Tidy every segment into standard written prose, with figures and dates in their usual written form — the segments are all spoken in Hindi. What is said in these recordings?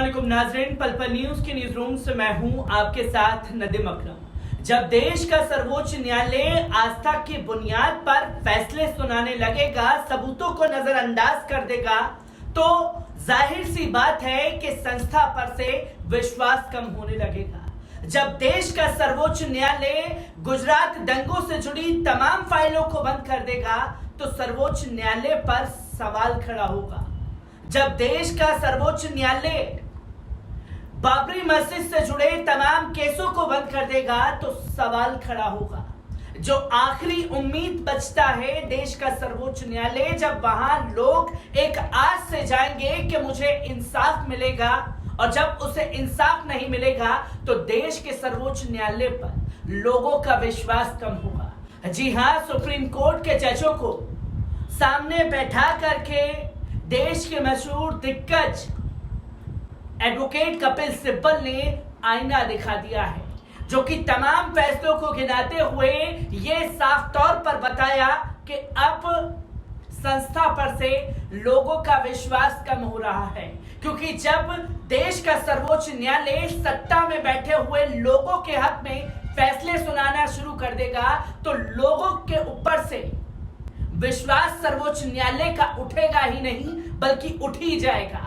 अस्सलामुअलैकुम नाज़रीन, पल पल न्यूज के न्यूज रूम से मैं हूं आपके साथ नदीम अकरम। जब देश का सर्वोच्च न्यायालय आस्था की बुनियाद पर फैसले सुनाने लगेगा, सबूतों को नजरअंदाज कर देगा, तो जाहिर सी बात है कि संस्था पर से विश्वास कम होने लगेगा। जब देश का सर्वोच्च न्यायालय गुजरात दंगों से जुड़ी तमाम फाइलों को बंद कर देगा, तो सर्वोच्च न्यायालय पर सवाल खड़ा होगा। जब देश का सर्वोच्च न्यायालय बाबरी मस्जिद से जुड़े तमाम केसों को बंद कर देगा, तो सवाल खड़ा होगा। जो आखिरी उम्मीद बचता है देश का सर्वोच्च न्यायालय, जब वहां लोग एक आस से जाएंगे कि मुझे इंसाफ मिलेगा, और जब उसे इंसाफ नहीं मिलेगा तो देश के सर्वोच्च न्यायालय पर लोगों का विश्वास कम होगा। जी हां, सुप्रीम कोर्ट के जजों को सामने बैठा करके देश के मशहूर दिग्गज एडवोकेट कपिल सिब्बल ने आईना दिखा दिया है, जो कि तमाम फैसलों को गिनाते हुए ये साफ तौर पर बताया कि अब संस्था पर से लोगों का विश्वास कम हो रहा है। क्योंकि जब देश का सर्वोच्च न्यायालय सत्ता में बैठे हुए लोगों के हक में फैसले सुनाना शुरू कर देगा, तो लोगों के ऊपर से विश्वास सर्वोच्च न्यायालय का उठेगा ही नहीं, बल्कि उठ ही जाएगा।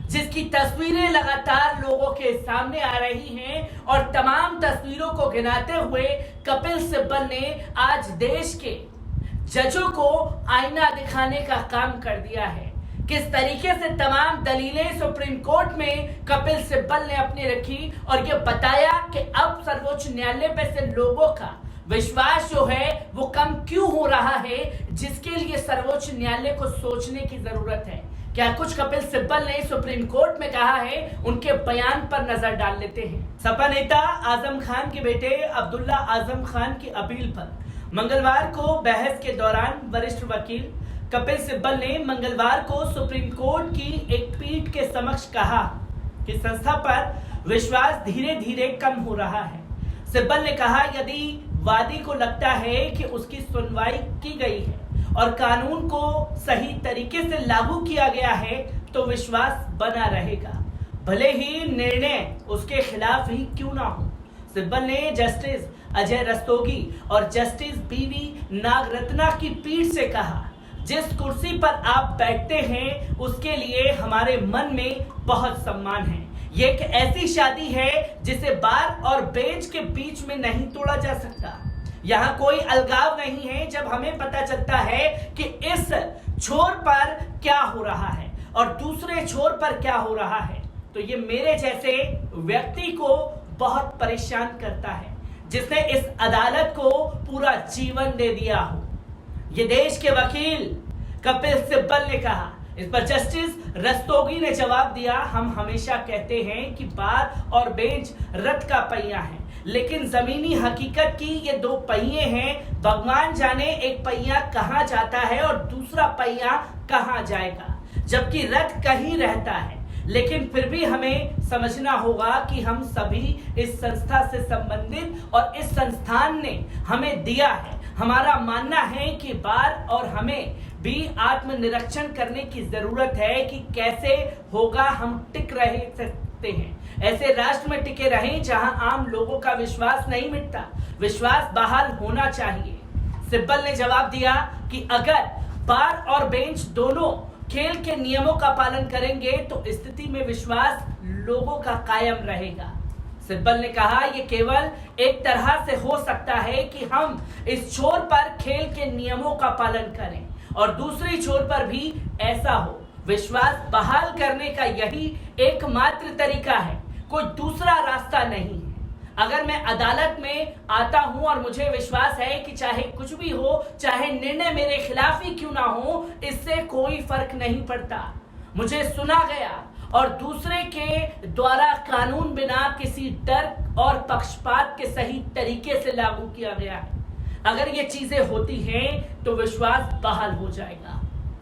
जिसकी तस्वीरें लगातार लोगों के सामने आ रही हैं, और तमाम तस्वीरों को गिनाते हुए कपिल सिब्बल ने आज देश के जजों को आईना दिखाने का काम कर दिया है। किस तरीके से तमाम दलीलें सुप्रीम कोर्ट में कपिल सिब्बल ने अपनी रखी, और ये बताया कि अब सर्वोच्च न्यायालय पे से लोगों का विश्वास जो है वो कम क्यों हो रहा है, जिसके लिए सर्वोच्च न्यायालय को सोचने की जरूरत है। क्या कुछ कपिल सिब्बल ने सुप्रीम कोर्ट में कहा है, उनके बयान पर नजर डाल लेते हैं। सपा नेता आजम खान के बेटे अब्दुल्ला आजम खान की अपील पर मंगलवार को बहस के दौरान वरिष्ठ वकील कपिल सिब्बल ने मंगलवार को सुप्रीम कोर्ट की एक पीठ के समक्ष कहा कि संस्था पर विश्वास धीरे धीरे कम हो रहा है। सिब्बल ने कहा, यदि वादी को लगता है कि उसकी सुनवाई की गई है और कानून को सही तरीके से लागू किया गया है, तो विश्वास बना रहेगा, भले ही निर्णय उसके खिलाफ ही क्यों ना हो। सिब्बल ने जस्टिस अजय रस्तोगी और जस्टिस बीवी नागरत्ना की पीठ से कहा, जिस कुर्सी पर आप बैठते हैं उसके लिए हमारे मन में बहुत सम्मान है। ये एक ऐसी शादी है जिसे बार और बेंच के बीच में नहीं तोड़ा जा सकता। यहाँ कोई अलगाव नहीं है। जब हमें पता चलता है कि इस छोर पर क्या हो रहा है और दूसरे छोर पर क्या हो रहा है, तो ये मेरे जैसे व्यक्ति को बहुत परेशान करता है, जिसने इस अदालत को पूरा जीवन दे दिया हो। ये देश के वकील कपिल सिब्बल ने कहा। इस पर जस्टिस रस्तोगी ने जवाब दिया, हम हमेशा कहते हैं कि बार और बेंच रथ का पहिया है, लेकिन जमीनी हकीकत की ये दो पहिए हैं। भगवान जाने एक पहिया कहां जाता है और दूसरा पहिया कहां जाएगा, जबकि रथ कहीं रहता है। लेकिन फिर भी हमें समझना होगा कि हम सभी इस संस्था से संबंधित, और इस संस्थान ने हमें दिया है। हमारा मानना है कि बार और हमें भी आत्मनिरीक्षण करने की जरूरत है कि कैसे होगा हम टिक रह सकते हैं, ऐसे राष्ट्र में टिके रहें जहां आम लोगों का विश्वास नहीं मिटता। विश्वास बहाल होना चाहिए। सिब्बल ने जवाब दिया कि अगर बार और बेंच दोनों खेल के नियमों का पालन करेंगे तो स्थिति में विश्वास लोगों का कायम रहेगा। सिब्बल ने कहा, यह केवल एक तरह से हो सकता है कि हम इस छोर पर खेल के नियमों का पालन करें और दूसरी छोर पर भी ऐसा हो। विश्वास बहाल करने का यही एकमात्र तरीका है, कोई दूसरा रास्ता नहीं है। अगर मैं अदालत में आता हूं और मुझे विश्वास है कि चाहे कुछ भी हो, चाहे निर्णय मेरे खिलाफ ही क्यों ना हो, इससे कोई फर्क नहीं पड़ता। मुझे सुना गया और दूसरे के द्वारा कानून बिना किसी डर और पक्षपात के सही तरीके से लागू किया गया है। अगर ये चीजें होती हैं तो विश्वास बहाल हो जाएगा।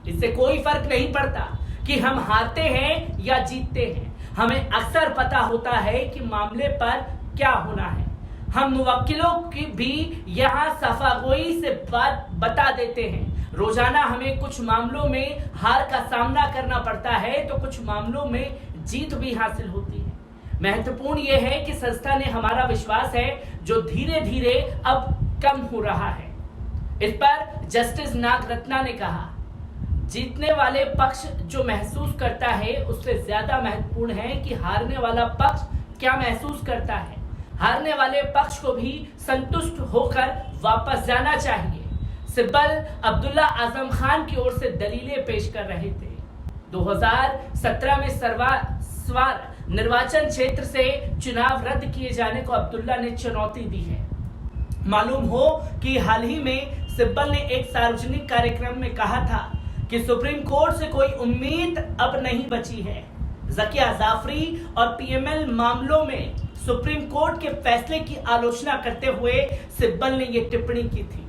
इससे कोई फर्क नहीं पड़ता कि हम हारते हैं या जीतते हैं। हमें अक्सर पता होता है कि मामले पर क्या होना है। हम मुवक्किलों की भी यहाँ सफागोई से बात बता देते हैं। रोजाना हमें कुछ मामलों में हार का सामना करना पड़ता है तो कुछ मामलों में जीत भी हासिल होती है। महत्वपूर्ण यह है कि संस्था ने हमारा विश्वास है जो धीरे धीरे अब कम हो रहा है। इस पर जस्टिस नागरत्ना ने कहा, जीतने वाले पक्ष जो महसूस करता है उससे ज्यादा महत्वपूर्ण है कि हारने वाला पक्ष क्या महसूस करता है। हारने वाले पक्ष को भी संतुष्ट होकर वापस जाना चाहिए। सिब्बल अब्दुल्ला आजम खान की ओर से दलीलें पेश कर रहे थे। 2017 में सर्वास्वार निर्वाचन क्षेत्र से चुनाव रद्द किए जाने को अब्दुल्ला ने चुनौती दी है। मालूम हो कि हाल ही में सिब्बल ने एक सार्वजनिक कार्यक्रम में कहा था कि सुप्रीम कोर्ट से कोई उम्मीद अब नहीं बची है। ज़किया जाफरी और पीएमएल मामलों में सुप्रीम कोर्ट के फैसले की आलोचना करते हुए सिब्बल ने यह टिप्पणी की थी।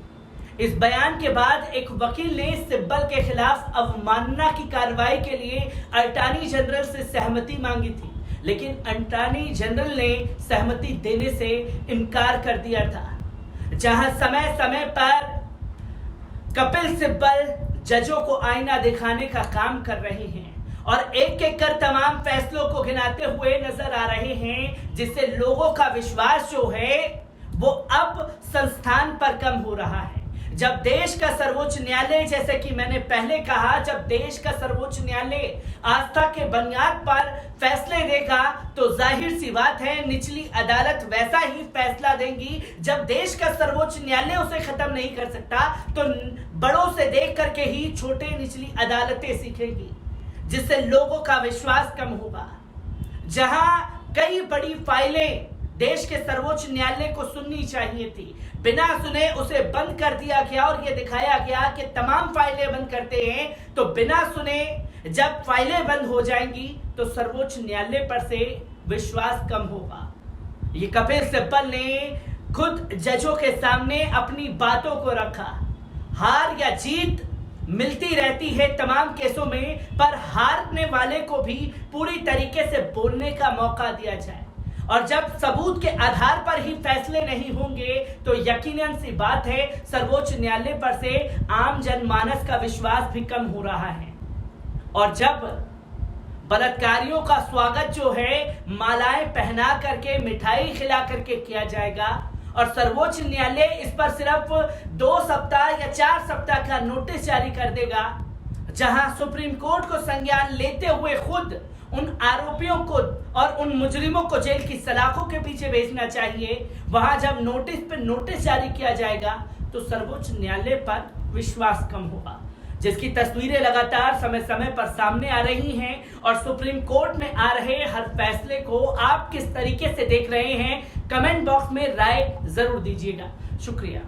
इस बयान के बाद एक वकील ने सिब्बल के खिलाफ अवमानना की कार्रवाई के लिए अटॉर्नी जनरल से सहमति मांगी थी, लेकिन अटॉर्नी जनरल ने सहमति देने से इनकार कर दिया था। जहां समय समय पर कपिल सिब्बल जजों को आईना दिखाने का काम कर रहे हैं और एक एक कर तमाम फैसलों को गिनाते हुए नजर आ रहे हैं, जिससे लोगों का विश्वास जो है वो अब संस्थान पर कम हो रहा है। जब देश का सर्वोच्च न्यायालय, जैसे कि मैंने पहले कहा, जब देश का सर्वोच्च न्यायालय आस्था के बुनियाद पर फैसले देगा तो जाहिर सी बात है निचली अदालत वैसा ही फैसला देंगी। जब देश का सर्वोच्च न्यायालय उसे खत्म नहीं कर सकता तो बड़ों से देख करके ही छोटे निचली अदालतें सीखेंगी, जिससे लोगों का विश्वास कम होगा। जहां कई बड़ी फाइलें देश के सर्वोच्च न्यायालय को सुननी चाहिए थी, बिना सुने उसे बंद कर दिया गया और यह दिखाया गया कि तमाम फाइलें बंद करते हैं। तो बिना सुने जब फाइलें बंद हो जाएंगी तो सर्वोच्च न्यायालय पर से विश्वास कम होगा। ये कपिल सिब्बल ने खुद जजों के सामने अपनी बातों को रखा। हार या जीत मिलती रहती है तमाम केसों में, पर हारने वाले को भी पूरी तरीके से बोलने का मौका दिया जाए। और जब सबूत के आधार पर ही फैसले नहीं होंगे तो यकीनन सी बात है सर्वोच्च न्यायालय पर से आम जनमानस का विश्वास भी कम हो रहा है। और जब बलात्कारियों का स्वागत जो है मालाएं पहना करके, मिठाई खिला करके किया जाएगा और सर्वोच्च न्यायालय इस पर सिर्फ 2 सप्ताह या 4 सप्ताह का नोटिस जारी कर देगा, जहां सुप्रीम कोर्ट को संज्ञान लेते हुए खुद उन आरोपियों को और उन मुजरिमों को जेल की सलाखों के पीछे भेजना चाहिए, वहां जब नोटिस पे नोटिस जारी किया जाएगा तो सर्वोच्च न्यायालय पर विश्वास कम होगा, जिसकी तस्वीरें लगातार समय समय पर सामने आ रही हैं। और सुप्रीम कोर्ट में आ रहे हर फैसले को आप किस तरीके से देख रहे हैं, कमेंट बॉक्स में राय जरूर दीजिएगा। शुक्रिया।